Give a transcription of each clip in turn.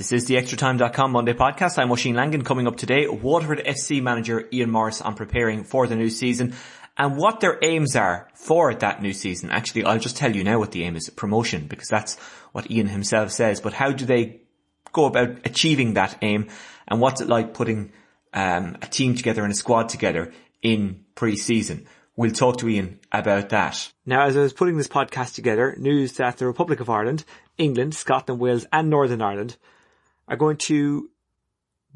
This is the ExtraTime.com Monday podcast. I'm Oisin Langan. Coming up today, Waterford FC manager Ian Morris on preparing for the new season and what their aims are for that new season. Actually, I'll just tell you now what the aim is: promotion, because that's what Ian himself says. But how do they go about achieving that aim, and what's it like putting a team together and a squad together in pre-season? We'll talk to Ian about that. Now, as I was putting this podcast together, news that the Republic of Ireland, England, Scotland, Wales and Northern Ireland are going to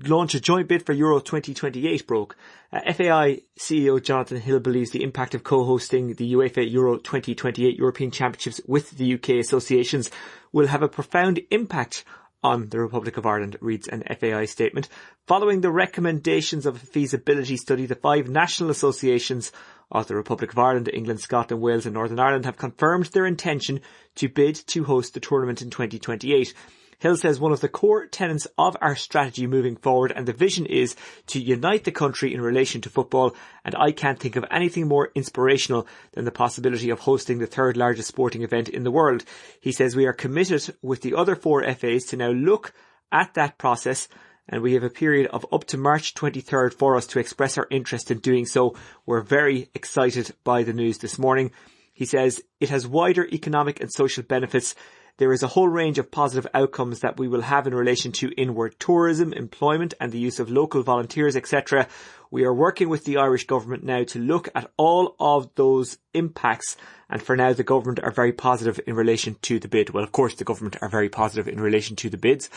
launch a joint bid for Euro 2028 broke. FAI CEO Jonathan Hill believes the impact of co-hosting the UEFA Euro 2028 European Championships with the UK associations will have a profound impact on the Republic of Ireland, reads an FAI statement. Following the recommendations of a feasibility study, the 5 national associations of the Republic of Ireland, England, Scotland, Wales and Northern Ireland have confirmed their intention to bid to host the tournament in 2028. Hill says one of the core tenets of our strategy moving forward and the vision is to unite the country in relation to football, and I can't think of anything more inspirational than the possibility of hosting the third largest sporting event in the world. He says we are committed with the other 4 FAs to now look at that process, and we have a period of up to March 23rd for us to express our interest in doing so. We're very excited by the news this morning. He says it has wider economic and social benefits. There is a whole range of positive outcomes that we will have in relation to inward tourism, employment and the use of local volunteers, etc. We are working with the Irish government now to look at all of those impacts, and for now the government are very positive in relation to the bid. Well, of course the government are very positive in relation to the bid,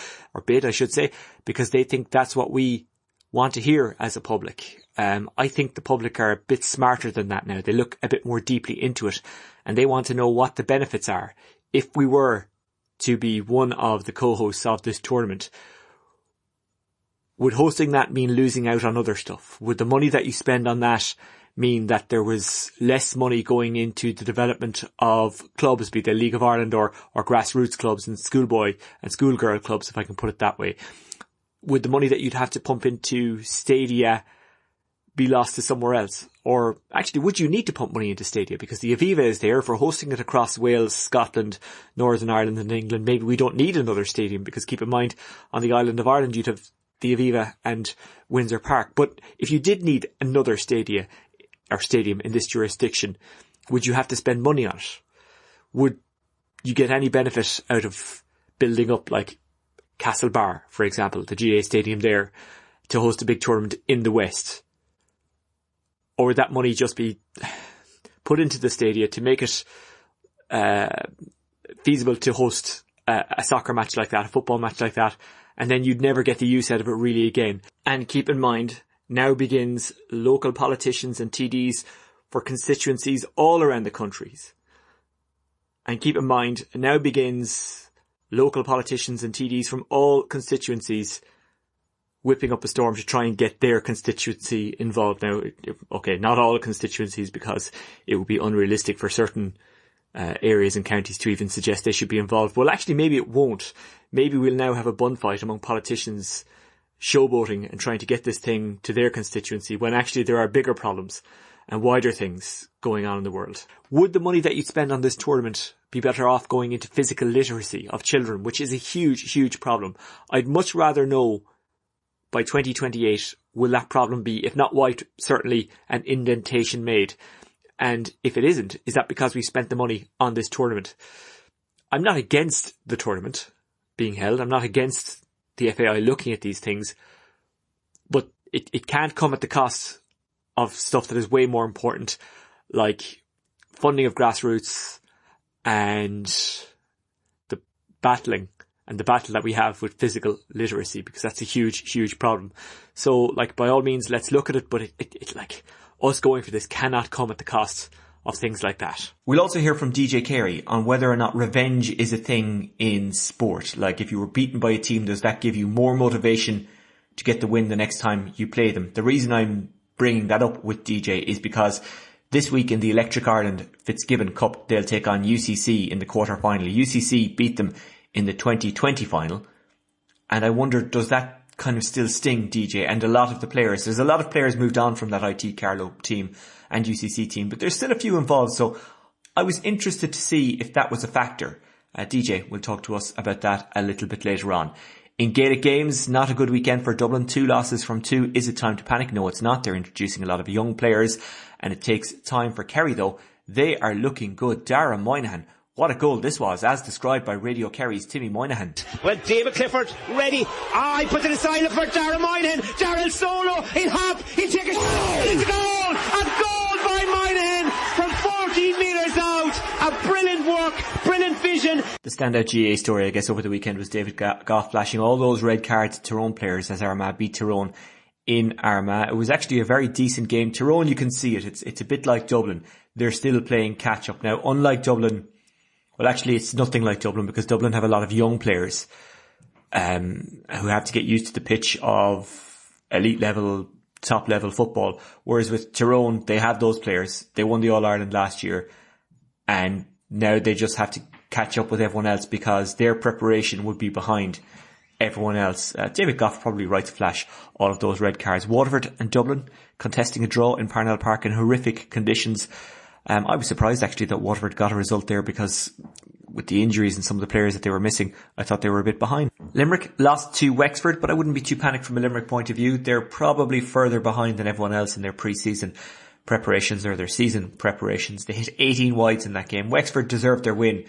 I should say, because they think that's what we want to hear as a public. I think the public are a bit smarter than that now. They look a bit more deeply into it and they want to know what the benefits are if we were to be one of the co-hosts of this tournament. Would hosting that mean losing out on other stuff? Would the money that you spend on that mean that there was less money going into the development of clubs, be they League of Ireland or grassroots clubs and schoolboy and schoolgirl clubs, if I can put it that way? Would the money that you'd have to pump into stadia be lost to somewhere else? Or actually, would you need to pump money into stadia? Because the Aviva is there for hosting it across Wales, Scotland, Northern Ireland and England. Maybe we don't need another stadium, because keep in mind, on the island of Ireland you'd have the Aviva and Windsor Park. But if you did need another stadium in this jurisdiction, would you have to spend money on it? Would you get any benefit out of building up like Castlebar, for example, the GA stadium there, to host a big tournament in the West? Or would that money just be put into the stadia to make it feasible to host a soccer match like that, a football match like that, and then you'd never get the use out of it really again? And keep in mind, now begins local politicians and TDs for constituencies all around the countries. And keep in mind, now begins local politicians and TDs from all constituencies whipping up a storm to try and get their constituency involved. Now, okay, not all constituencies, because it would be unrealistic for certain areas and counties to even suggest they should be involved. Well, actually, maybe it won't. Maybe we'll now have a bun fight among politicians showboating and trying to get this thing to their constituency, when actually there are bigger problems and wider things going on in the world. Would the money that you spend on this tournament be better off going into physical literacy of children, which is a huge, huge problem? I'd much rather know by 2028, will that problem be, if not wiped, certainly an indentation made? And if it isn't, is that because we spent the money on this tournament? I'm not against the tournament being held. I'm not against the FAI looking at these things. But it can't come at the cost of stuff that is way more important, like funding of grassroots and the battle that we have with physical literacy, because that's a huge, huge problem. So, like, by all means, let's look at it, but it like, us going for this cannot come at the cost of things like that. We'll also hear from DJ Carey on whether or not revenge is a thing in sport. Like, if you were beaten by a team, does that give you more motivation to get the win the next time you play them? The reason I'm bringing that up with DJ is because this week in the Electric Ireland Fitzgibbon Cup, they'll take on UCC in the quarter-final. UCC beat them in the 2020 final. And I wonder, does that kind of still sting, DJ, and a lot of the players? There's a lot of players moved on from that IT Carlow team and UCC team, but there's still a few involved. So I was interested to see if that was a factor. DJ will talk to us about that a little bit later on. In Gaelic games, not a good weekend for Dublin. 2 losses from 2. Is it time to panic? No, it's not. They're introducing a lot of young players and it takes time for Carey though. They are looking good. Dara Moynihan. What a goal this was, as described by Radio Kerry's Timmy Moynihan. Well, David Clifford, ready. He puts it aside for Dara Moynihan. Dara solo. He'll hop. He'll take a shot. It's a goal. A goal by Moynihan from 14 metres out. A brilliant work, brilliant vision. The standout GA story, I guess, over the weekend was David Goff flashing all those red cards to Tyrone players as Armagh beat Tyrone in Armagh. It was actually a very decent game. Tyrone, you can see it. It's a bit like Dublin. They're still playing catch up now. Unlike Dublin, well, actually, it's nothing like Dublin because Dublin have a lot of young players who have to get used to the pitch of elite level, top level football. Whereas with Tyrone, they have those players. They won the All-Ireland last year and now they just have to catch up with everyone else because their preparation would be behind everyone else. David Goff probably right to flash all of those red cards. Waterford and Dublin contesting a draw in Parnell Park in horrific conditions. I was surprised actually that Waterford got a result there because with the injuries and some of the players that they were missing, I thought they were a bit behind. Limerick lost to Wexford, but I wouldn't be too panicked from a Limerick point of view. They're probably further behind than everyone else in their pre-season preparations or their season preparations. They hit 18 wides in that game. Wexford deserved their win,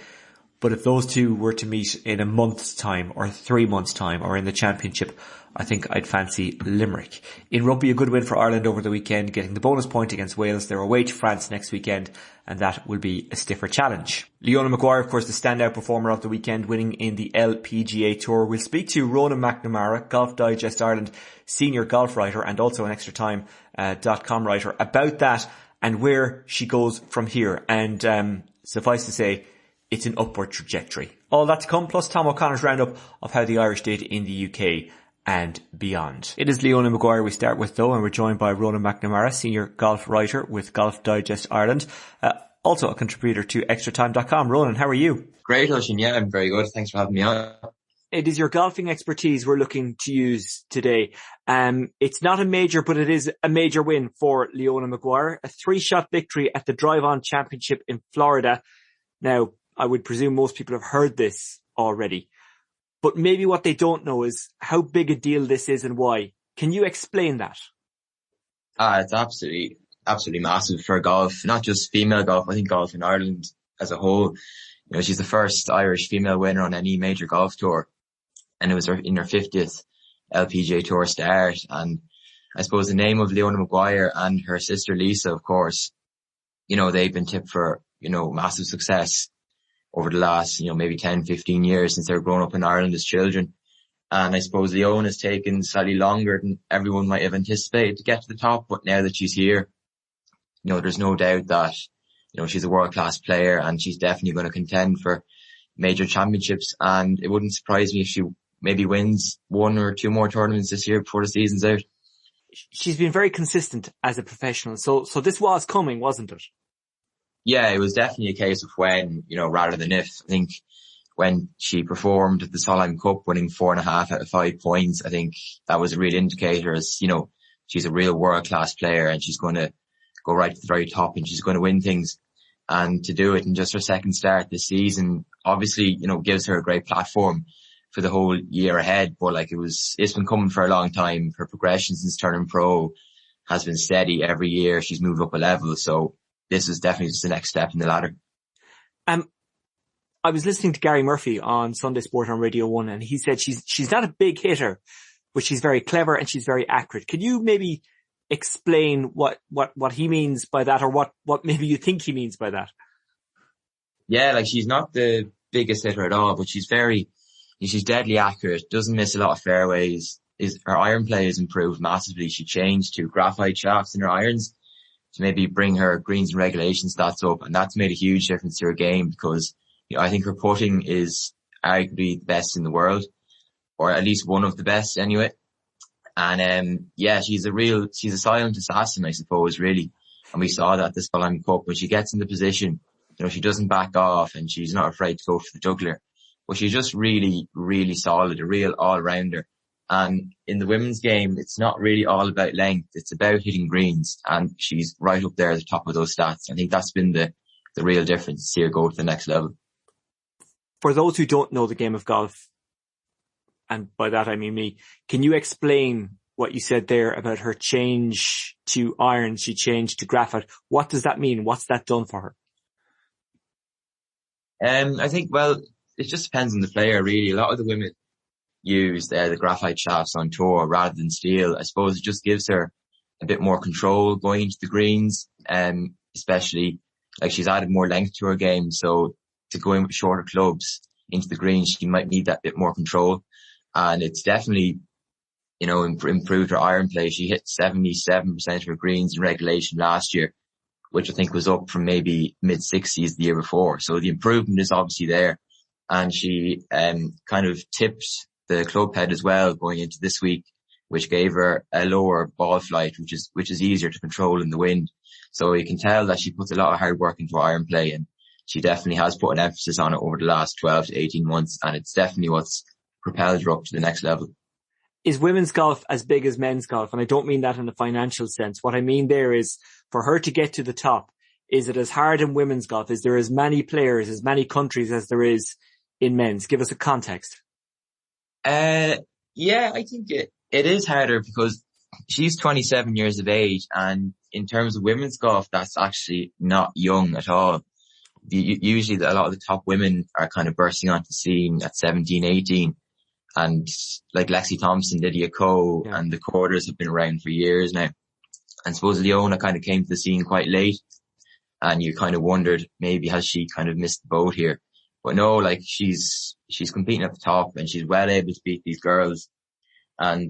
but if those two were to meet in a month's time or 3 months' time or in the championship, I think I'd fancy Limerick. In rugby, a good win for Ireland over the weekend, getting the bonus point against Wales. They're away to France next weekend, and that will be a stiffer challenge. Leona Maguire, of course, the standout performer of the weekend, winning in the LPGA Tour. We'll speak to Ronan McNamara, Golf Digest Ireland senior golf writer and also an extratime.com writer, about that and where she goes from here. And suffice to say, it's an upward trajectory. All that to come, plus Tom O'Connor's roundup of how the Irish did in the UK and beyond. It is Leona Maguire we start with though, and we're joined by Ronan McNamara, senior golf writer with Golf Digest Ireland, also a contributor to extratime.com. Ronan, how are you? Great, Oisin. Yeah, I'm very good. Thanks for having me on. It is your golfing expertise we're looking to use today. It's not a major, but it is a major win for Leona Maguire. A 3-shot victory at the Drive-On Championship in Florida. Now, I would presume most people have heard this already, but maybe what they don't know is how big a deal this is and why. Can you explain that? It's absolutely massive for golf, not just female golf. I think golf in Ireland as a whole. You know, she's the first Irish female winner on any major golf tour, and it was in her 50th LPGA Tour start. And I suppose the name of Leona Maguire and her sister Lisa, of course, you know, they've been tipped for, you know, massive success over the last, you know, maybe 10, 15 years since they were growing up in Ireland as children. And I suppose Leona's taken slightly longer than everyone might have anticipated to get to the top. But now that she's here, you know, there's no doubt that, you know, she's a world-class player and she's definitely going to contend for major championships. And it wouldn't surprise me if she maybe wins 1 or 2 more tournaments this year before the season's out. She's been very consistent as a professional. So this was coming, wasn't it? Yeah, it was definitely a case of when, you know, rather than if. I think when she performed at the Solheim Cup, winning 4.5 out of 5 points, I think that was a real indicator as, you know, she's a real world-class player and she's going to go right to the very top and she's going to win things. And to do it in just her second start this season, obviously, you know, gives her a great platform for the whole year ahead. But like it's been coming for a long time. Her progression since turning pro has been steady every year. She's moved up a level. So this is definitely just the next step in the ladder. I was listening to Gary Murphy on Sunday Sport on Radio 1 and he said she's not a big hitter, but she's very clever and she's very accurate. Can you maybe explain what he means by that, or what maybe you think he means by that? Yeah, like she's not the biggest hitter at all, but she's deadly accurate, doesn't miss a lot of fairways. Her iron play has improved massively. She changed to graphite shafts in her irons to maybe bring her greens and regulation stats up, and that's made a huge difference to her game because, you know, I think her putting is arguably the best in the world, or at least one of the best anyway. And yeah, she's a silent assassin, I suppose, really. And we saw that at the Solheim Cup. When she gets in the position, you know, she doesn't back off and she's not afraid to go for the juggler. But she's just really, really solid, a real all-rounder. And in the women's game, it's not really all about length. It's about hitting greens. And she's right up there at the top of those stats. I think that's been the real difference to see her go to the next level. For those who don't know the game of golf, and by that I mean me, can you explain what you said there about her change to iron? She changed to graphite. What does that mean? What's that done for her? I think, well, it just depends on the player, really. A lot of the women use the graphite shafts on tour rather than steel. I suppose it just gives her a bit more control going into the greens, especially like she's added more length to her game. So to go in with shorter clubs into the greens, she might need that bit more control. And it's definitely, improved her iron play. She hit 77% of her greens in regulation last year, which I think was up from maybe mid-60s the year before. So the improvement is obviously there. And she kind of tipped the club head as well going into this week, which gave her a lower ball flight, which is easier to control in the wind. So you can tell that she puts a lot of hard work into her iron play, and she definitely has put an emphasis on it over the last 12 to 18 months. And it's definitely what's propelled her up to the next level. Is women's golf as big as men's golf? And I don't mean that in a financial sense. What I mean there is, for her to get to the top, is it as hard in women's golf? Is there as many players, as many countries as there is in men's? Give us a context. Yeah, I think it is harder because she's 27 years of age, and in terms of women's golf, that's actually not young at all. Usually a lot of the top women are kind of bursting onto the scene at 17, 18. And like Lexi Thompson, Lydia Ko, and the Quarters have been around for years now. And I suppose Leona kind of came to the scene quite late, and you kind of wondered maybe has she kind of missed the boat here. But no, like she's competing at the top, and she's well able to beat these girls. And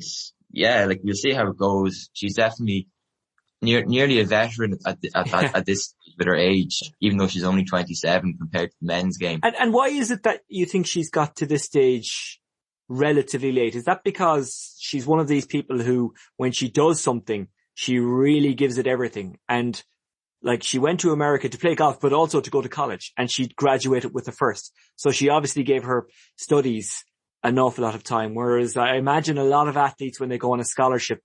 yeah, like we'll see how it goes. She's definitely nearly a veteran at this with her age, even though she's only 27 compared to the men's game. And why is it that you think she's got to this stage relatively late? Is that because she's one of these people who, when she does something, she really gives it everything? And like, she went to America to play golf, but also to go to college, and she graduated with a first. So she obviously gave her studies an awful lot of time. Whereas I imagine a lot of athletes, when they go on a scholarship,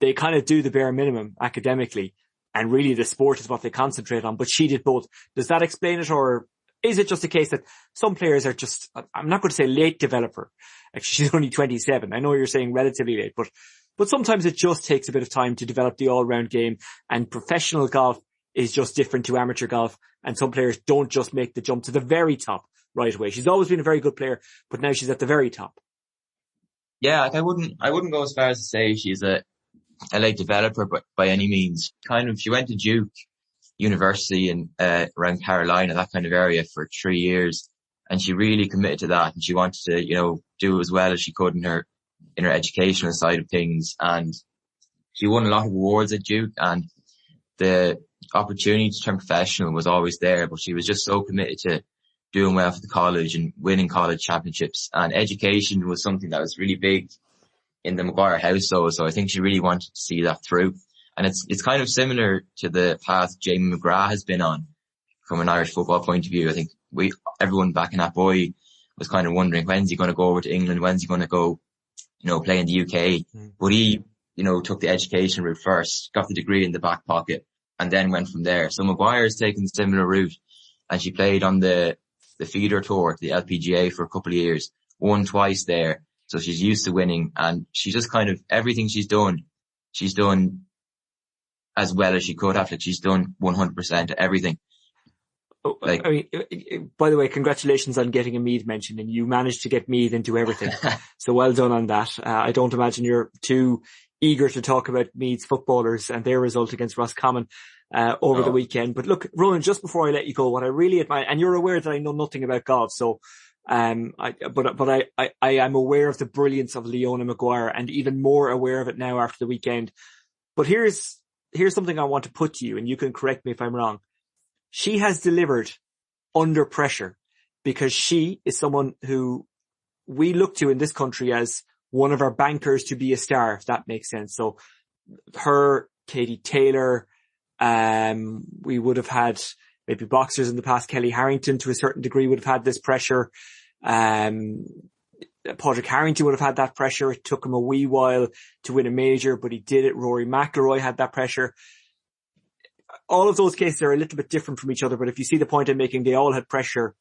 they kind of do the bare minimum academically, and really the sport is what they concentrate on. But she did both. Does that explain it, or is it just a case that some players are just, I'm not going to say late developer. Actually, she's only 27. I know you're saying relatively late, but sometimes it just takes a bit of time to develop the all-round game, and professional golf is just different to amateur golf, and some players don't just make the jump to the very top right away. She's always been a very good player, but now she's at the very top. Yeah, like I wouldn't go as far as to say she's a late developer, but by any means. Kind of, she went to Duke University in around Carolina, that kind of area, for 3 years, and she really committed to that, and she wanted to, do as well as she could in her educational side of things. And she won a lot of awards at Duke, and the opportunity to turn professional was always there, but she was just so committed to doing well for the college and winning college championships. And education was something that was really big in the Maguire household, so I think she really wanted to see that through. And it's kind of similar to the path Jamie McGrath has been on from an Irish football point of view. I think everyone back in that boy was kind of wondering, when's he going to go over to England? When's he going to go, play in the UK? But he, took the education route first, got the degree in the back pocket, and then went from there. So Maguire's taken a similar route, and she played on the feeder tour, the LPGA, for a couple of years, won twice there. So she's used to winning, and she just kind of, everything she's done as well as she could have. Like, she's done 100% of everything. Like, I mean, by the way, congratulations on getting a Meath mention, and you managed to get Meath into everything. So well done on that. I don't imagine you're too eager to talk about Meath's footballers and their result against Roscommon over the weekend. But look, Ronan, just before I let you go, what I really admire, and you're aware that I know nothing about golf, so I am aware of the brilliance of Leona Maguire, and even more aware of it now after the weekend. But here's something I want to put to you, and you can correct me if I'm wrong. She has delivered under pressure, because she is someone who we look to in this country as one of our bankers to be a star, if that makes sense. So her, Katie Taylor, we would have had maybe boxers in the past. Kelly Harrington, to a certain degree, would have had this pressure. Padraig Harrington would have had that pressure. It took him a wee while to win a major, but he did it. Rory McIlroy had that pressure. All of those cases are a little bit different from each other, but if you see the point I'm making, they all had pressure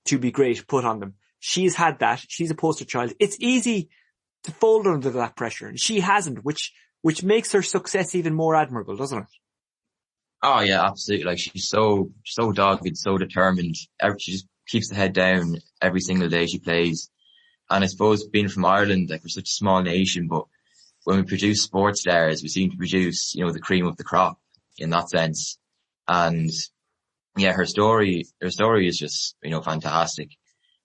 to be great put on them. she's had that. She's a poster child. It's easy to fold under that pressure, and she hasn't, which makes her success even more admirable, doesn't it? Oh yeah, absolutely. Like she's so dogged, so determined. She just keeps the head down every single day she plays. And I suppose being from Ireland, like we're such a small nation, but when we produce sports stars, we seem to produce, the cream of the crop in that sense. And yeah, her story is just, fantastic.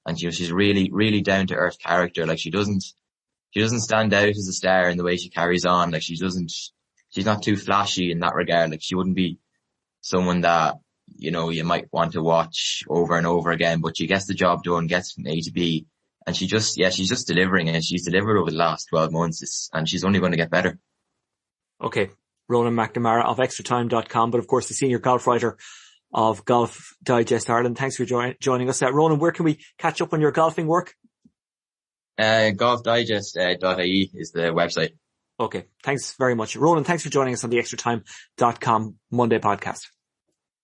And she's really, really down to earth character. Like she doesn't stand out as a star in the way she carries on. Like she's not too flashy in that regard. Like she wouldn't be someone that, you might want to watch over and over again, but she gets the job done, gets from A to B. And she's just delivering, and she's delivered over the last 12 months, and she's only going to get better. Okay. Ronan McNamara of extratime.com, but of course the senior golf writer of Golf Digest Ireland. Thanks for joining us. Ronan, where can we catch up on your golfing work? Golfdigest.ie is the website. Okay. Thanks very much. Ronan, thanks for joining us on the extratime.com Monday podcast.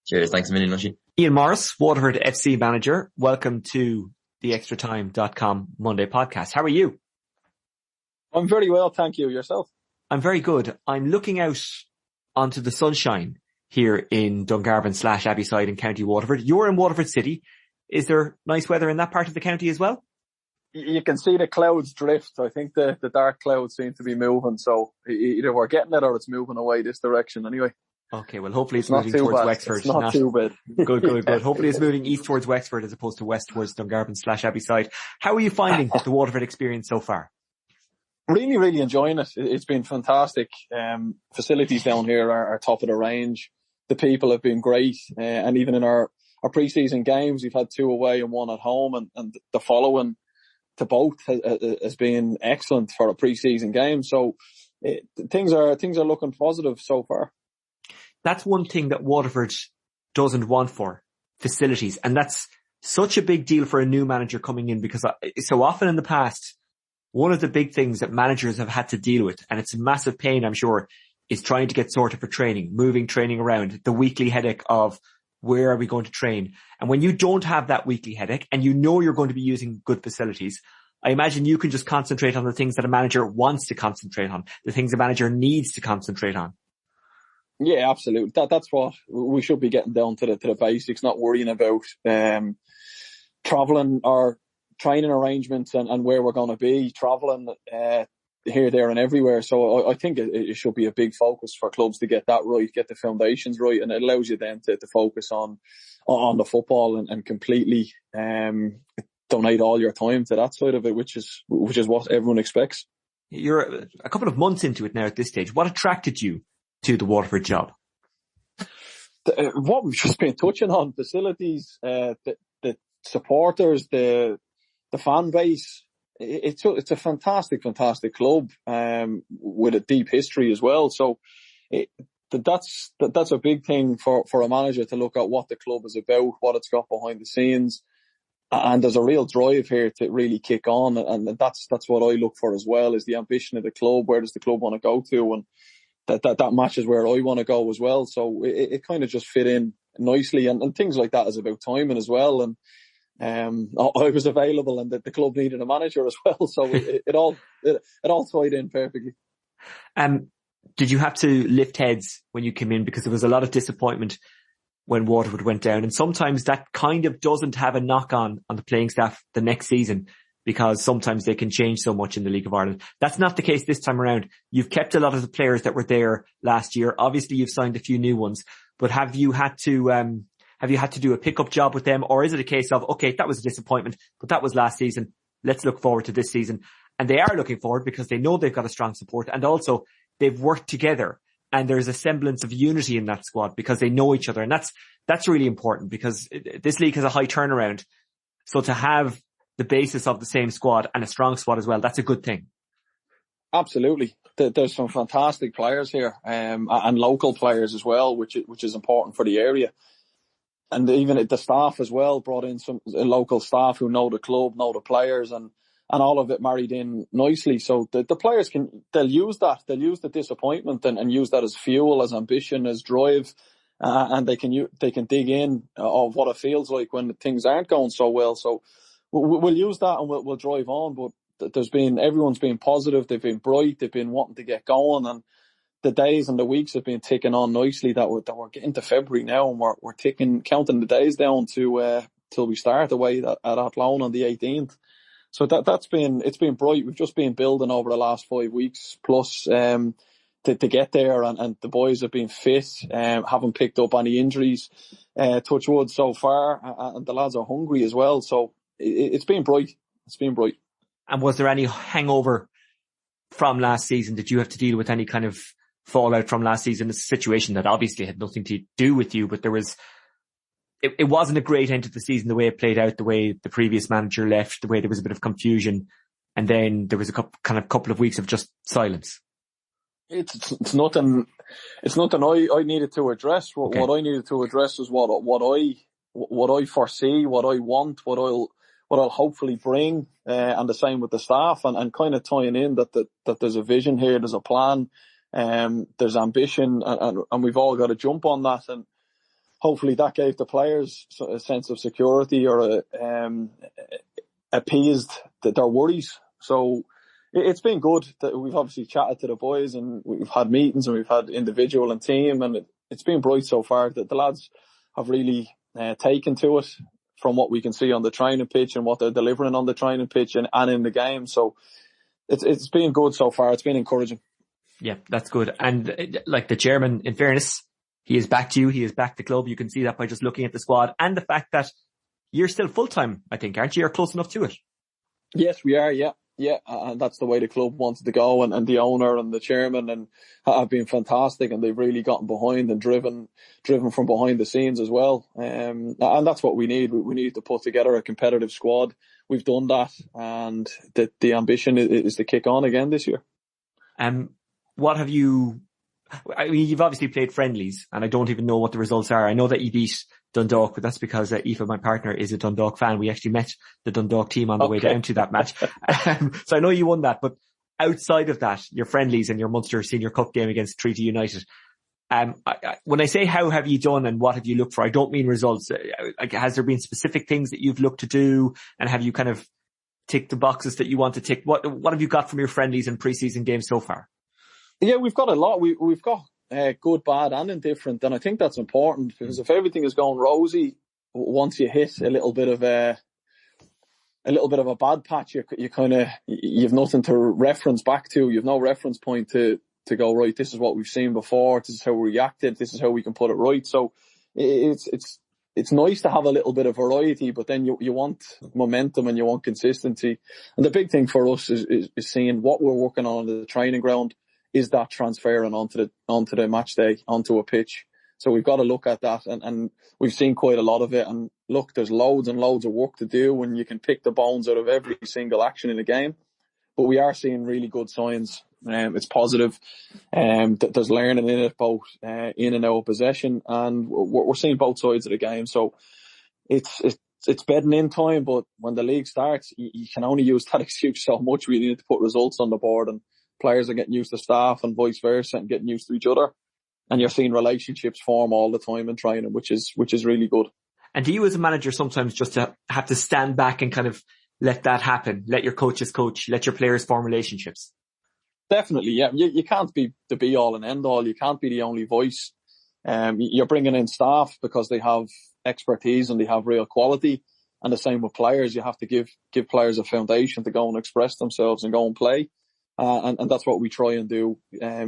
Cheers. Thanks a million, Lucy. Ian Morris, Waterford FC manager. Welcome to the extratime.com Monday podcast. How are you? I'm very well, thank you. Yourself? I'm very good. I'm looking out onto the sunshine here in Dungarvan / Abbeyside in County Waterford. You're in Waterford City. Is there nice weather in that part of the county as well? You can see the clouds drift. I think the dark clouds seem to be moving. So either we're getting it or it's moving away this direction anyway. Okay, well hopefully it's moving towards bad. Wexford. It's not too bad. Good. Hopefully it's moving east towards Wexford as opposed to west towards Dungarvan / Abbeyside. How are you finding the Waterford experience so far? Really, really enjoying it. It's been fantastic. Facilities down here are top of the range. The people have been great. And even in our pre-season games, we've had 2 away and 1 at home, and the following to both has been excellent for a pre-season game. So things are looking positive so far. That's one thing that Waterford doesn't want for facilities. And that's such a big deal for a new manager coming in, because so often in the past, one of the big things that managers have had to deal with, and it's a massive pain, I'm sure, is trying to get sorted for training, moving training around, the weekly headache of where are we going to train? And when you don't have that weekly headache and you're going to be using good facilities, I imagine you can just concentrate on the things that a manager wants to concentrate on, the things a manager needs to concentrate on. Yeah, absolutely. That's what we should be getting down to the basics, not worrying about travelling or training arrangements and where we're going to be, travelling here, there and everywhere. So I think it should be a big focus for clubs to get that right, get the foundations right, and it allows you then to focus on the football and completely donate all your time to that side of it, which is what everyone expects. You're a couple of months into it now at this stage. What attracted you to the Waterford job? What we've just been touching on, facilities, the supporters, the fan base. It's a fantastic club, with a deep history as well. So that's a big thing for a manager to look at what the club is about, what it's got behind the scenes. And there's a real drive here to really kick on. And that's what I look for as well, is the ambition of the club. Where does the club want to go to? And that matches where I want to go as well. So it kind of just fit in nicely, and things like that is about timing as well. And I was available, and the club needed a manager as well. So it all tied in perfectly. Did you have to lift heads when you came in? Because there was a lot of disappointment when Waterford went down, and sometimes that kind of doesn't have a knock on the playing staff the next season, because sometimes they can change so much in the League of Ireland. That's not the case this time around. You've kept a lot of the players that were there last year. Obviously, you've signed a few new ones, but have you had to do a pickup job with them, or is it a case of, okay, that was a disappointment, but that was last season. Let's look forward to this season. And they are looking forward because they know they've got a strong support, and also they've worked together, and there's a semblance of unity in that squad because they know each other. And that's really important, because this league has a high turnaround. So to have the basis of the same squad and a strong squad as well, that's a good thing. Absolutely. There's some fantastic players here, and local players as well, which is important for the area. And even the staff as well, brought in some local staff who know the club, know the players, and all of it married in nicely. So the players they'll use that. They'll use the disappointment and use that as fuel, as ambition, as drive. And they can dig in of what it feels like when things aren't going so well. So we'll use that and we'll drive on. But everyone's been positive. They've been bright. They've been wanting to get going, and the days and the weeks have been ticking on nicely. That we're getting to February now, and we're counting the days down to till we start away at Athlone on the 18th. So it's been bright. We've just been building over the last 5 weeks plus to get there, and the boys have been fit, haven't picked up any injuries, touch wood so far, and the lads are hungry as well. So it's been bright. It's been bright. And was there any hangover from last season? Did you have to deal with any kind of fallout from last season? It's a situation that obviously had nothing to do with you, but it wasn't a great end to the season, the way it played out, the way the previous manager left, the way there was a bit of confusion, and then there was a couple of weeks of just silence. It's nothing I needed to address. What I needed to address was what I foresee, what I want, what I'll hopefully bring, and the same with the staff, and kind of tying in that there's a vision here, there's a plan, there's ambition, and we've all got to jump on that, and hopefully that gave the players a sense of security or appeased their worries. So it's been good that we've obviously chatted to the boys, and we've had meetings, and we've had individual and team, and it's been bright so far. That the lads have really taken to it from what we can see on the training pitch and what they're delivering on the training pitch and in the game. So it's been good so far. It's been encouraging. Yeah, that's good. And like the chairman, in fairness, he has backed you. He has backed the club. You can see that by just looking at the squad and the fact that you're still full-time, I think, aren't you? You're close enough to it. Yes, we are. Yeah. And that's the way the club wanted to go, and the owner and the chairman and have been fantastic, and they've really gotten behind and driven from behind the scenes as well. And that's what we need. We need to put together a competitive squad. We've done that, and the ambition is to kick on again this year. What have you? I mean, you've obviously played friendlies, and I don't even know what the results are. I know that you beat Dundalk, but that's because Aoife, my partner, is a Dundalk fan. We actually met the Dundalk team on the way down to that match. So I know you won that, but outside of that, your friendlies and your Munster Senior Cup game against Treaty United, when I say how have you done and what have you looked for, I don't mean results. Has there been specific things that you've looked to do, and have you kind of ticked the boxes that you want to tick? What have you got from your friendlies and pre-season games so far? Yeah, we've got a lot. We've got good, bad and indifferent, and I think that's important, because if everything is going rosy, once you hit a little bit of a bad patch, you've nothing to reference back to. You've no reference point to go, right, this is what we've seen before, this is how we reacted, this is how we can put it right. So it's nice to have a little bit of variety, but then you want momentum and you want consistency. And the big thing for us is seeing what we're working on the training ground. Is that transferring onto the match day, onto a pitch? So we've got to look at that, and we've seen quite a lot of it. And look, there's loads and loads of work to do when you can pick the bones out of every single action in a game. But we are seeing really good signs. It's positive. There's learning in it, both in and out of possession, and we're seeing both sides of the game. So it's bedding in time, but when the league starts, you can only use that excuse so much. We need to put results on the board, and players are getting used to staff and vice versa, and getting used to each other. And you're seeing relationships form all the time in training, which is really good. And do you as a manager sometimes just have to stand back and kind of let that happen? Let your coaches coach, let your players form relationships? Definitely, yeah. You can't be the be all and end all. You can't be the only voice. You're bringing in staff because they have expertise and they have real quality. And the same with players. You have to give players a foundation to go and express themselves and go and play. And that's what we try and do,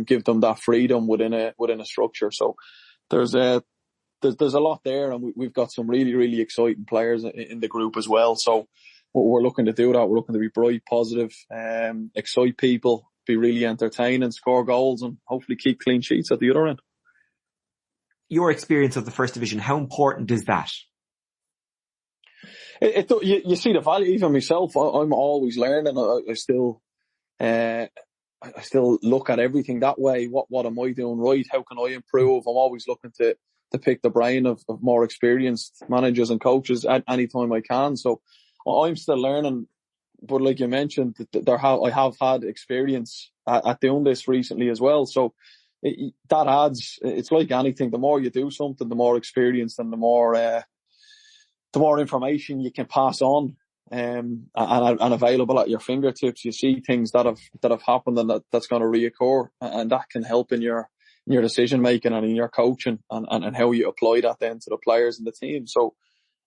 give them that freedom within a structure. So there's a lot there, and we've got some really, really exciting players in the group as well. So we're looking to do that. We're looking to be bright, positive, excite people, be really entertaining, score goals, and hopefully keep clean sheets at the other end. Your experience of the First Division, how important is that? You see the value. Even myself, I'm always learning. I still look at everything that way. What am I doing right? How can I improve? I'm always looking to pick the brain of more experienced managers and coaches at any time I can. So I'm still learning. But like you mentioned, I have had experience at doing this recently as well. So that adds. It's like anything. The more you do something, the more experience and the more information you can pass on. and available at your fingertips. You see things that have happened and that's going to reoccur, and that can help in your decision making and in your coaching and how you apply that then to the players and the team. So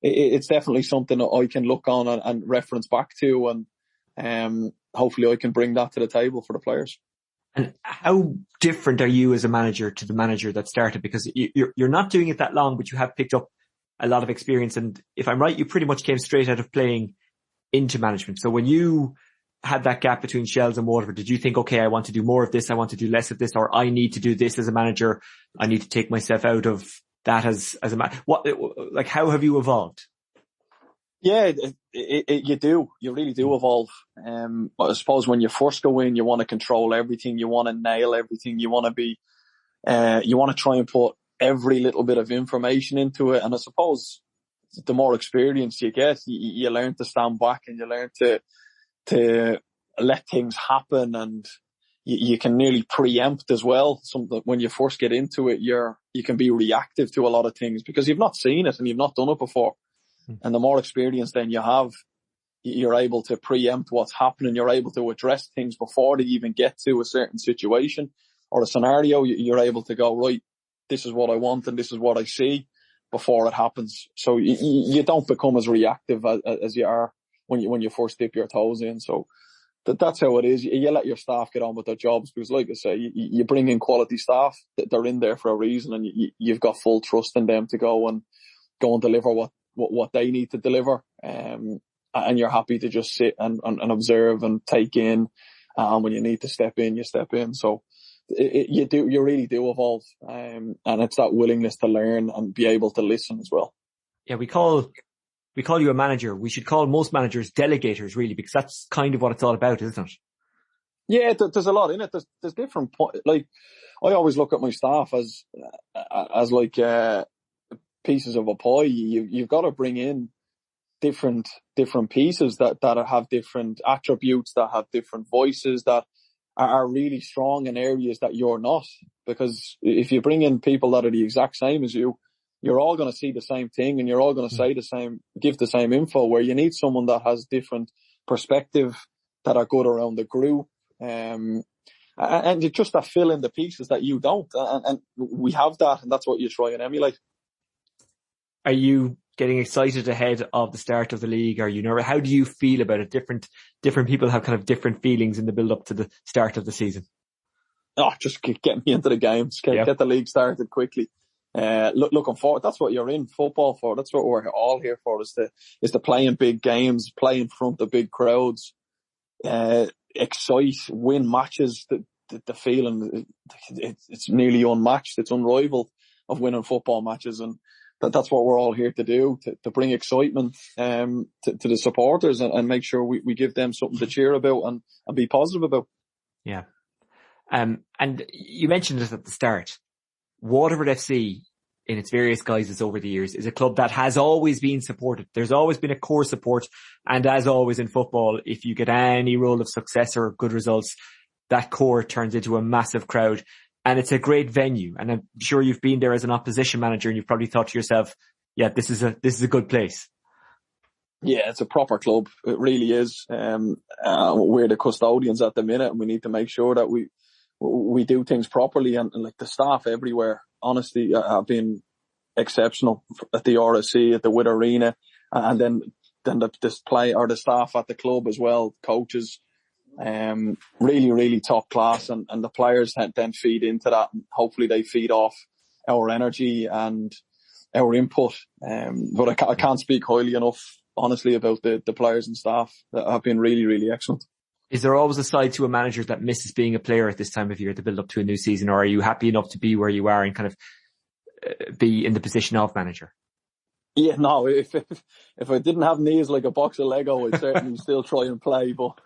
it's definitely something that I can look on and reference back to, and hopefully I can bring that to the table for the players. And how different are you as a manager to the manager that started? Because you're not doing it that long, but you have picked up a lot of experience. And if I'm right, you pretty much came straight out of playing into management. So when you had that gap between Shells and Waterford, did you think, okay, I want to do more of this, I want to do less of this, or I need to do this as a manager, I need to take myself out of that as a manager? Like, how have you evolved? Yeah, you really do evolve. I suppose when you first go in, you want to control everything, you want to nail everything, you want to try and put every little bit of information into it. And I suppose the more experience you get, you learn to stand back and you learn to let things happen, and you can nearly preempt as well. Something when you first get into it, you can be reactive to a lot of things because you've not seen it and you've not done it before. And the more experience then you have, you're able to preempt what's happening. You're able to address things before they even get to a certain situation or a scenario. You're able to go, right, this is what I want and this is what I see before it happens. So you don't become as reactive as you are when you first dip your toes in. So that's how it is. You let your staff get on with their jobs because, like I say, you bring in quality staff. They're in there for a reason, and you've got full trust in them to go and deliver what they need to deliver. And you're happy to just sit and observe and take in. When you need to step in, you step in. So you really do evolve. And it's that willingness to learn and be able to listen as well. Yeah, we call you a manager. We should call most managers delegators, really, because that's kind of what it's all about, isn't it? Yeah, there's a lot in it. There's different like, I always look at my staff as like, pieces of a pie. You've got to bring in different pieces that have different attributes, that have different voices, that are really strong in areas that you're not. Because if you bring in people that are the exact same as you, you're all going to see the same thing and you're all going to say the same, give the same info, where you need someone that has different perspective, that are good around the group, and just that fill in the pieces that you don't. And we have that, and that's what you try and emulate. Are you getting excited ahead of the start of the league? Are you nervous? How do you feel about it? Different people have kind of different feelings in the build up to the start of the season. Oh, just get me into the games. Get the league started quickly. Looking forward. That's what you're in football for. That's what we're all here for, is to play in big games, play in front of big crowds, excite, win matches. The feeling, it's nearly unmatched. It's unrivaled of winning football matches, and that's what we're all here to do, to bring excitement to the supporters and make sure we give them something to cheer about and be positive about. Yeah. And you mentioned it at the start. Waterford FC, in its various guises over the years, is a club that has always been supported. There's always been a core support, and as always in football, if you get any role of success or good results, that core turns into a massive crowd. And it's a great venue. And I'm sure you've been there as an opposition manager and you've probably thought to yourself, yeah, this is a good place. Yeah, it's a proper club. It really is. We're the custodians at the minute, and we need to make sure that we do things properly. And like, the staff everywhere, honestly, have been exceptional at the RSC, at the Witt Arena, and then the staff at the club as well, coaches. Really, really top class, and the players then feed into that, and hopefully they feed off our energy and our input. But I can't speak highly enough, honestly, about the players and staff that have been really, really excellent. Is there always a side to a manager that misses being a player at this time of year to build up to a new season, or are you happy enough to be where you are and kind of be in the position of manager? Yeah, no, if I didn't have knees like a box of Lego, I'd certainly still try and play. But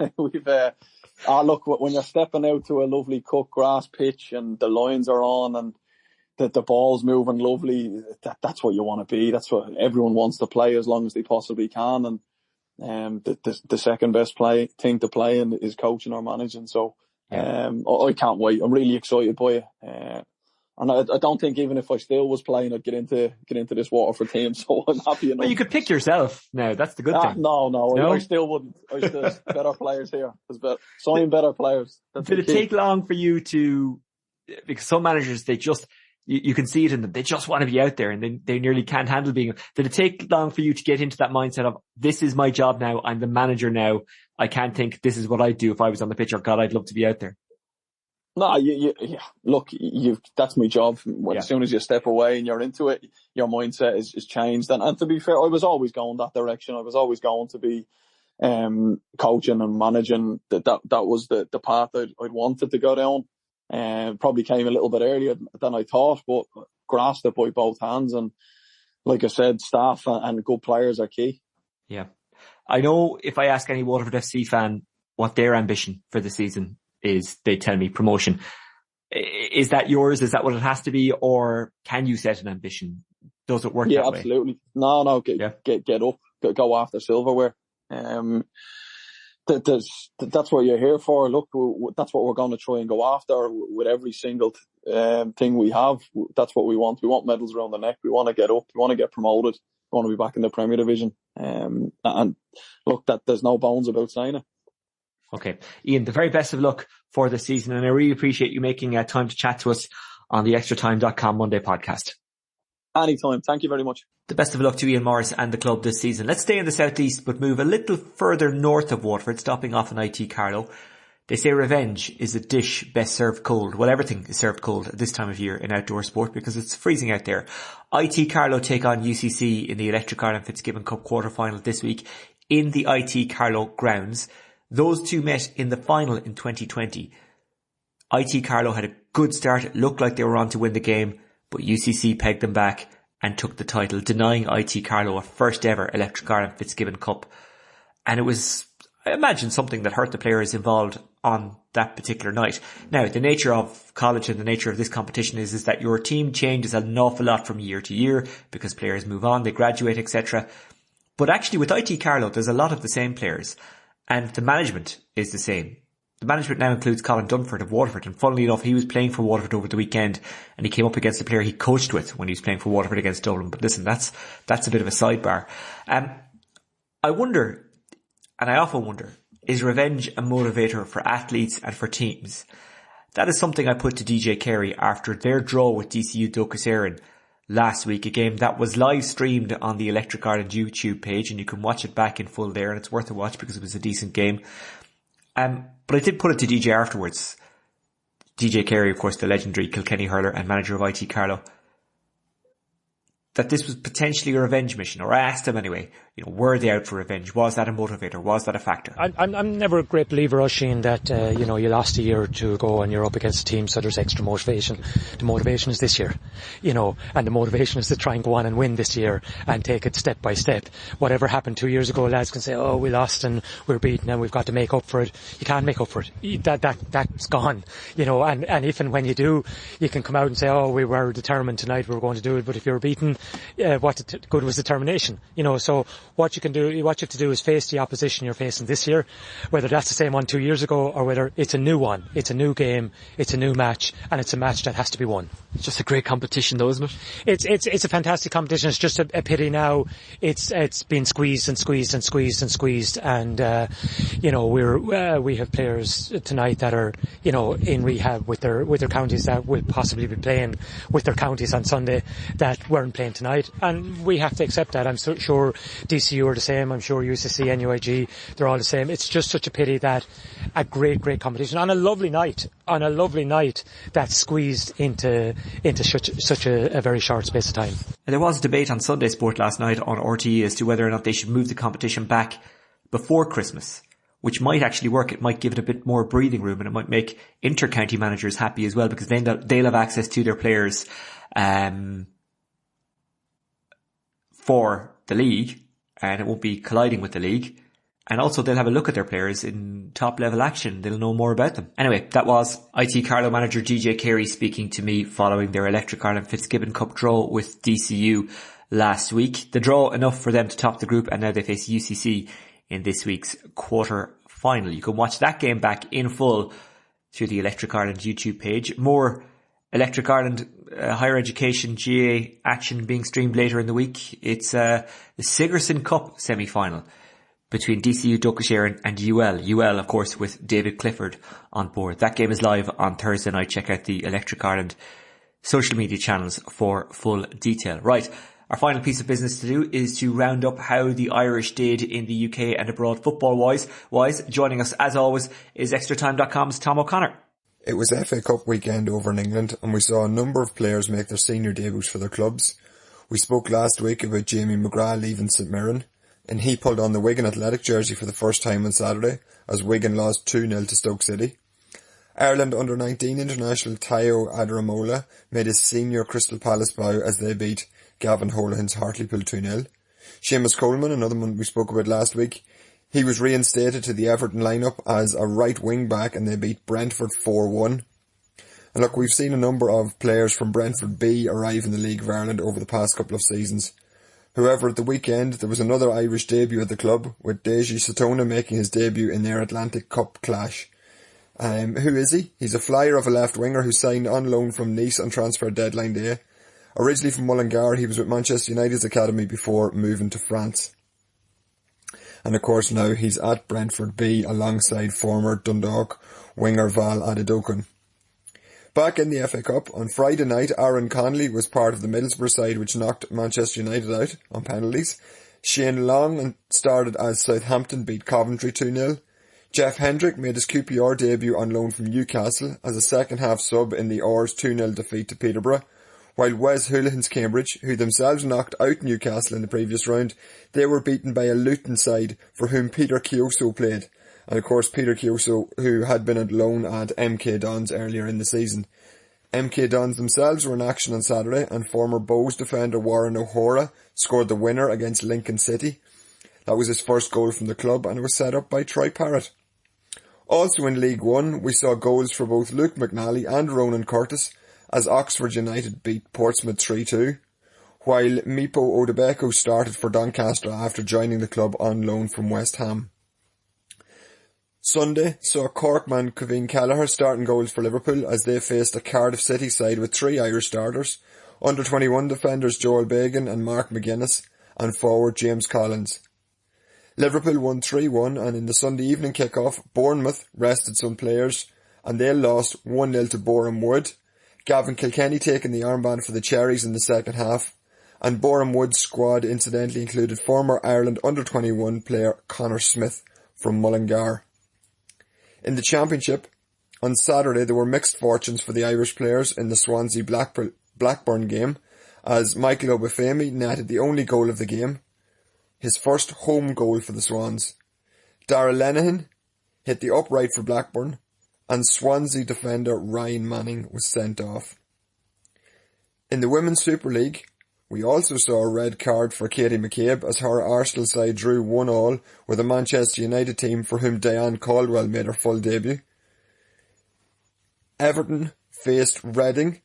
look, when you're stepping out to a lovely cut grass pitch and the lines are on and the ball's moving lovely, that's what you want to be. That's what everyone wants to play, as long as they possibly can. And the second best thing to play in is coaching or managing. So I can't wait. I'm really excited by it. And I don't think even if I still was playing, I'd get into this Waterford team. So I'm happy enough. Well, you could pick yourself now. That's the good thing. No? I still wouldn't. There's better players here. Sign better players. Did it take long for you to, because some managers, you can see it in them, they just want to be out there and they nearly can't handle being, did it take long for you to get into that mindset of, this is my job now, I'm the manager now, I can't think this is what I'd do if I was on the pitch, or God, I'd love to be out there? No, look, that's my job. As soon as you step away and you're into it, your mindset is changed. And to be fair, I was always going that direction. I was always going to be coaching and managing. That was the path I'd wanted to go down. Probably came a little bit earlier than I thought, but grasped it by both hands. And like I said, staff and good players are key. Yeah. I know if I ask any Waterford FC fan what their ambition for the season is, they tell me promotion. Is that yours? Is that what it has to be? Or can you set an ambition? Does it work that way? Yeah, absolutely. No, get up, go after silverware. That's what you're here for. Look, that's what we're going to try and go after with every single thing we have. That's what we want. We want medals around the neck. We want to get up. We want to get promoted. We want to be back in the Premier Division. And look, there's no bones about saying it. Okay. Ian, the very best of luck for the season, and I really appreciate you making time to chat to us on the extratime.com Monday podcast. Anytime. Thank you very much. The best of luck to Ian Morris and the club this season. Let's stay in the southeast, but move a little further north of Waterford, stopping off in IT Carlow. They say revenge is a dish best served cold. Well, everything is served cold at this time of year in outdoor sport because it's freezing out there. IT Carlow take on UCC in the Electric Ireland Fitzgibbon Cup quarter-final this week in the IT Carlow grounds. Those two met in the final in 2020. IT Carlow had a good start. It looked like they were on to win the game, but UCC pegged them back and took the title, denying IT Carlow a first ever Electric Ireland Fitzgibbon Cup. And it was, I imagine, something that hurt the players involved on that particular night. Now, the nature of college and the nature of this competition is that your team changes an awful lot from year to year because players move on, they graduate, etc. But actually with IT Carlow, there's a lot of the same players. And the management is the same. The management now includes Colin Dunford of Waterford, and funnily enough, he was playing for Waterford over the weekend, and he came up against a player he coached with when he was playing for Waterford against Dublin. But listen, that's a bit of a sidebar. I wonder, and I often wonder, is revenge a motivator for athletes and for teams? That is something I put to DJ Carey after their draw with DCU Docus Éireann last week, a game that was live streamed on the Electric Ireland YouTube page, and you can watch it back in full there, and it's worth a watch because it was a decent game. But I did put it to DJ afterwards. DJ Carey, of course, the legendary Kilkenny hurler and manager of IT Carlow, that this was potentially a revenge mission, or I asked him anyway, were they out for revenge? Was that a motivator? Was that a factor? I'm never a great believer, Oisin, that, you lost a year or two ago and you're up against a team, so there's extra motivation. The motivation is this year, and the motivation is to try and go on and win this year and take it step by step. Whatever happened 2 years ago, lads can say, oh, we lost and we're beaten and we've got to make up for it. You can't make up for it. That's gone, and if and when you do, you can come out and say, oh, we were determined tonight, we were going to do it, but if you're beaten, what good was determination? So what you have to do is face the opposition you're facing this year, whether that's the same one 2 years ago or whether it's a new one. It's a new game, it's a new match, and it's a match that has to be won. It's just a great competition though, isn't it? It's a fantastic competition. It's just a pity now it's been squeezed and squeezed and squeezed and squeezed, and we have players tonight that are in rehab with their counties that will possibly be playing with their counties on Sunday that weren't playing tonight, and we have to accept that. I'm sure DCU are the same. I'm sure UCC, NUIG, they're all the same. It's just such a pity that a great competition on a lovely night that's squeezed into such a very short space of time. And there was a debate on Sunday Sport last night on RTE as to whether or not they should move the competition back before Christmas, which might actually work. It might give it a bit more breathing room, and it might make inter-county managers happy as well, because then they'll have access to their players for the league, and it won't be colliding with the league. And also they'll have a look at their players in top level action. They'll know more about them. Anyway, that was IT Carlow manager DJ Carey speaking to me following their Electric Ireland Fitzgibbon Cup draw with DCU last week. The draw enough for them to top the group, and now they face UCC in this week's quarter final. You can watch that game back in full through the Electric Ireland YouTube page. More Electric Ireland higher education GA action being streamed later in the week. It's the Sigerson Cup semi-final between DCU Douglas and UL. UL, of course, with David Clifford on board. That game is live on Thursday night. Check out the Electric Ireland social media channels for full detail. Right. Our final piece of business to do is to round up how the Irish did in the UK and abroad football-wise. Joining us, as always, is ExtraTime.com's Tom O'Connor. It was FA Cup weekend over in England, and we saw a number of players make their senior debuts for their clubs. We spoke last week about Jamie McGrath leaving St Mirren, and he pulled on the Wigan Athletic jersey for the first time on Saturday, as Wigan lost 2-0 to Stoke City. Ireland under-19 international Tayo Adaramola made his senior Crystal Palace bow as they beat Gavin Holohan's Hartlepool 2-0. Seamus Coleman, another one we spoke about last week, he was reinstated to the Everton lineup as a right wing back, and they beat Brentford 4-1. And look, we've seen a number of players from Brentford B arrive in the League of Ireland over the past couple of seasons. However, at the weekend there was another Irish debut at the club, with Deji Satona making his debut in their Atlantic Cup clash. Who is he? He's a flyer of a left winger who signed on loan from Nice on transfer deadline day. Originally from Mullingar, he was with Manchester United's academy before moving to France. And of course now he's at Brentford B alongside former Dundalk winger Val Adedokun. Back in the FA Cup, on Friday night, Aaron Conley was part of the Middlesbrough side which knocked Manchester United out on penalties. Shane Long started as Southampton beat Coventry 2-0. Jeff Hendrick made his QPR debut on loan from Newcastle as a second half sub in the Oars 2-0 defeat to Peterborough. While Wes Houlihan's Cambridge, who themselves knocked out Newcastle in the previous round, they were beaten by a Luton side for whom Peter Chioso played. And of course Peter Chioso, who had been at loan at MK Dons earlier in the season. MK Dons themselves were in action on Saturday, and former Bows defender Warren O'Hora scored the winner against Lincoln City. That was his first goal from the club, and it was set up by Troy Parrott. Also in League One, we saw goals for both Luke McNally and Ronan Curtis, as Oxford United beat Portsmouth 3-2, while Mipo Odebeko started for Doncaster after joining the club on loan from West Ham. Sunday saw Corkman Kevin Kelleher starting goals for Liverpool as they faced a Cardiff City side with 3 Irish starters, under-21 defenders Joel Bagan and Mark McGuinness, and forward James Collins. Liverpool won 3-1, and in the Sunday evening kick-off, Bournemouth rested some players, and they lost 1-0 to Boreham Wood. Gavin Kilkenny taking the armband for the Cherries in the second half, and Boreham Wood's squad incidentally included former Ireland under-21 player Connor Smith from Mullingar. In the Championship, on Saturday there were mixed fortunes for the Irish players in the Swansea Blackburn game, as Michael Obafemi netted the only goal of the game, his first home goal for the Swans. Darragh Lenihan hit the upright for Blackburn, and Swansea defender Ryan Manning was sent off. In the Women's Super League, we also saw a red card for Katie McCabe as her Arsenal side drew 1-1 with a Manchester United team for whom Diane Caldwell made her full debut. Everton faced Reading,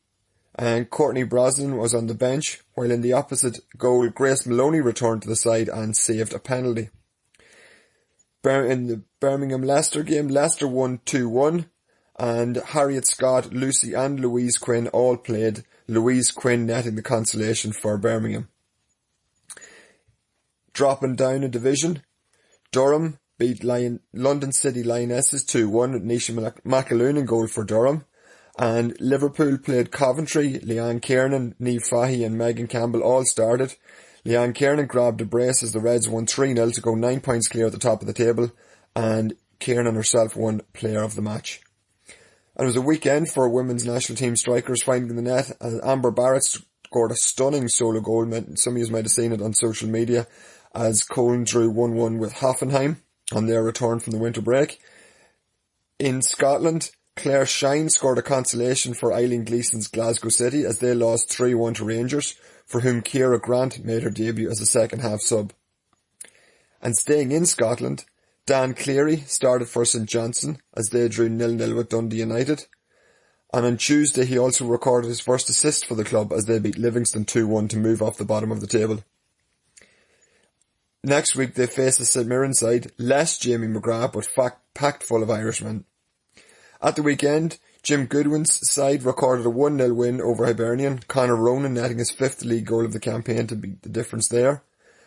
and Courtney Brosnan was on the bench, while in the opposite goal Grace Maloney returned to the side and saved a penalty. In the Birmingham-Leicester game, Leicester won 2-1, and Harriet Scott, Lucy and Louise Quinn all played, Louise Quinn netting the consolation for Birmingham. Dropping down a division, Durham beat London City Lionesses 2-1 with Nisha McAloon in goal for Durham, and Liverpool played Coventry. Leanne Kiernan, Niamh Fahy and Megan Campbell all started. Leanne Kiernan grabbed a brace as the Reds won 3-0 to go 9 points clear at the top of the table, and Kiernan herself won player of the match. And it was a weekend for women's national team strikers finding the net, as Amber Barrett scored a stunning solo goal. Some of you might have seen it on social media, as Colne drew 1-1 with Hoffenheim on their return from the winter break. In Scotland, Claire Shine scored a consolation for Eileen Gleeson's Glasgow City as they lost 3-1 to Rangers, for whom Ciara Grant made her debut as a second half sub. And staying in Scotland, Dan Cleary started for St Johnstone as they drew 0-0 with Dundee United. And on Tuesday he also recorded his first assist for the club as they beat Livingston 2-1 to move off the bottom of the table. Next week they face the St Mirren side, less Jamie McGrath but packed full of Irishmen. At the weekend, Jim Goodwin's side recorded a 1-0 win over Hibernian, Conor Ronan netting his 5th league goal of the campaign to beat the difference there.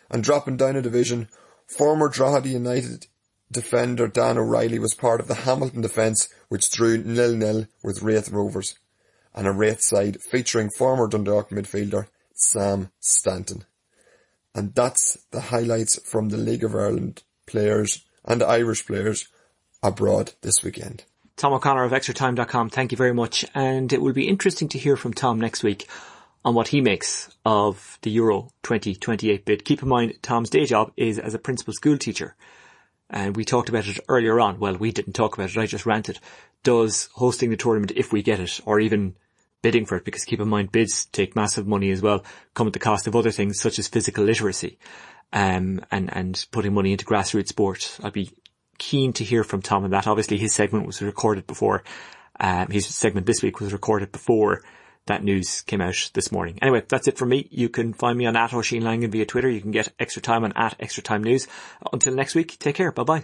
And dropping down a division, former Drogheda United defender Dan O'Reilly was part of the Hamilton defence, which drew 0-0 with Raith Rovers, and a Raith side featuring former Dundalk midfielder Sam Stanton. And that's the highlights from the League of Ireland players and Irish players abroad this weekend. Tom O'Connor of extratime.com, thank you very much. And it will be interesting to hear from Tom next week on what he makes of the Euro 2028 bid. Keep in mind, Tom's day job is as a principal school teacher. And we talked about it earlier on. Well, we didn't talk about it, I just ranted. Does hosting the tournament, if we get it, or even bidding for it, because keep in mind, bids take massive money as well, come at the cost of other things such as physical literacy, and putting money into grassroots sport. I'd be keen to hear from Tom on that. Obviously his segment was recorded before, his segment this week was recorded before that news came out this morning. Anyway, that's it from me. You can find me on @Oisin Langan via Twitter. You can get Extra Time on @Extra Time News. Until next week, take care. Bye bye.